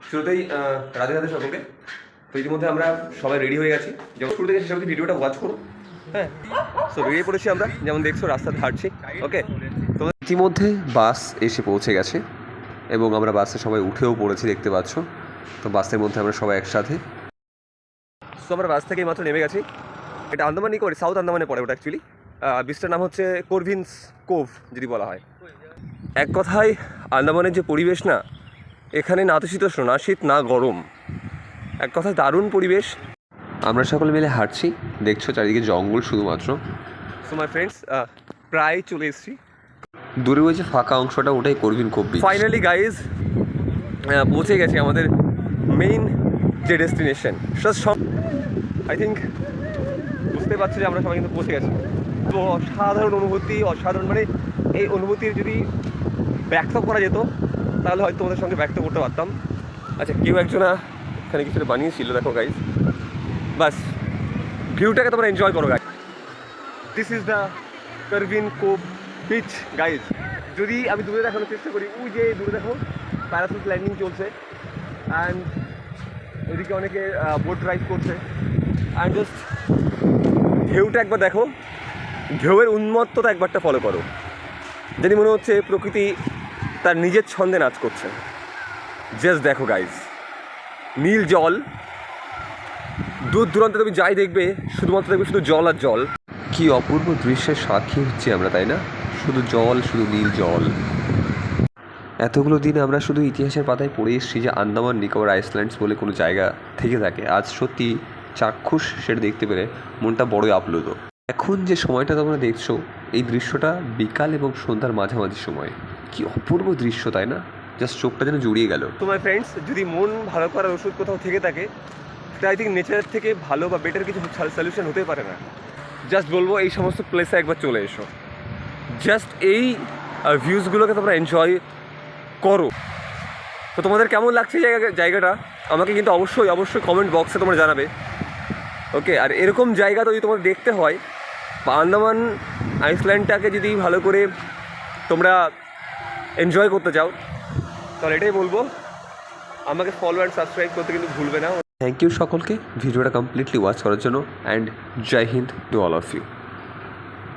শুরুতেই রাধে রাধে সকলকে। তো ইতিমধ্যে আমরা সবাই রেডি হয়ে গেছি, যখন শুরু থেকে শেষ অবধি ভিডিওটা ওয়াচ করো। হ্যাঁ, তো বেরিয়ে পড়েছি আমরা, যেমন দেখছো রাস্তাতে হাঁটছি। ওকে, তো ইতিমধ্যে বাস এসে পৌঁছে গেছে এবং আমরা বাসে সবাই উঠেও পড়েছি, দেখতে পাচ্ছ। তো বাসের মধ্যে আমরা সবাই একসাথে। তো আমরা বাস থেকে মাত্র নেমে গেছি। এটা আন্দামানই করে, সাউথ আন্দামানে পড়ে ওটা অ্যাকচুয়ালি। বিচটার নাম হচ্ছে করভিন্স কোভ যদি বলা হয়। এক কথায় আন্দামানের যে পরিবেশ না, এখানে না তো শীতোষ্ণ, না শীত না গরম, এক কথায় দারুণ পরিবেশ। আমরা সকলে মিলে হাঁটছি, দেখছো চারিদিকে জঙ্গল শুধুমাত্র। সো মাই ফ্রেন্ডস, প্রায় চলে এসেছি। দূরে ওই যে ফাঁকা অংশটা, ওটাই করভিন কোভ বিচ। ফাইনালি গাইজ পৌঁছে গেছি আমাদের মেইন যে ডেস্টিনেশন। আই থিঙ্ক বুঝতে পারছি যে আমরা সবাই কিন্তু পৌঁছে গেছি। তো অসাধারণ অনুভূতি, অসাধারণ, মানে এই অনুভূতির যদি ব্যক্ত করা যেত তাহলে হয়তো তোমাদের সঙ্গে ব্যক্ত করতে পারতাম। আচ্ছা, কেউ একজনা এখানে কিছু বানিয়েছিল, দেখো গাইজ। বাস ভিউটাকে তোমরা এনজয় করো guys. This is the Corbyn's Cove beach guys. যদি আমি দূরে দেখানোর চেষ্টা করি, ওই যে দূরে দেখো প্যারাসুট ল্যান্ডিং চলছে, অ্যান্ড ওইদিকে অনেকে বোট ড্রাইভ করছে। অ্যান্ড জাস্ট ঢেউটা একবার দেখো, ঢেউয়ের উন্মত্ততা একবারটা ফলো করো। যদি মনে হচ্ছে প্রকৃতি তার নিজের ছন্দে নাচ করছে। জাস্ট দেখো গাইজ, নীল জল, দূর দূরান্তে তুমি যাই দেখবে শুধুমাত্র দেখবে শুধু জল আর জল। কি অপূর্ব দৃশ্যের সাক্ষী হচ্ছে আমরা, তাই না? শুধু জল, শুধু নীল জল। এতগুলো দিন আমরা শুধু ইতিহাসের পাতায় পড়ে এসেছি যে আন্দামান নিকোবর আইল্যান্ডস বলে কোনো জায়গা থেকে থাকে। আজ সত্যি চাক্ষুষ সেটা দেখতে পেরে মনটা বড়ই আপ্লুত। এখন যে সময়টা তোমরা দেখছো, এই দৃশ্যটা বিকাল এবং সন্ধ্যার মাঝামাঝি সময়। কি অপূর্ব দৃশ্য, তাই না? জাস্ট চোখটা যেন জুড়িয়ে গেল। তোমার ফ্রেন্ডস, যদি মন ভালো করার ওষুধ কোথাও থেকে থাকে, সেটা আই থিঙ্ক নেচারের থেকে ভালো বা বেটার কিছু সলিউশন হতে পারে না। জাস্ট বলবো এই সমস্ত প্লেসে একবার চলে এসো, জাস্ট এই ভিউজগুলোকে তোমরা এনজয় করো। তো তোমাদের কেমন লাগছে জায়গাটা আমাকে কিন্তু অবশ্যই অবশ্যই কমেন্ট বক্সে তোমরা জানাবে। ওকে, আর এরকম জায়গা যদি তোমাদের দেখতে হয় বা আন্দামান আইল্যান্ডটাকে যদি ভালো করে তোমরা এনজয় করতে চাও, তাহলে এটাই বলবো, আমাকে ফলো অ্যান্ড সাবস্ক্রাইব করতে কিন্তু ভুলবে না। থ্যাংক ইউ সকলকে ভিডিওটা কমপ্লিটলি ওয়াচ করার জন্য, অ্যান্ড জয় হিন্দ টু অল অফ ইউ।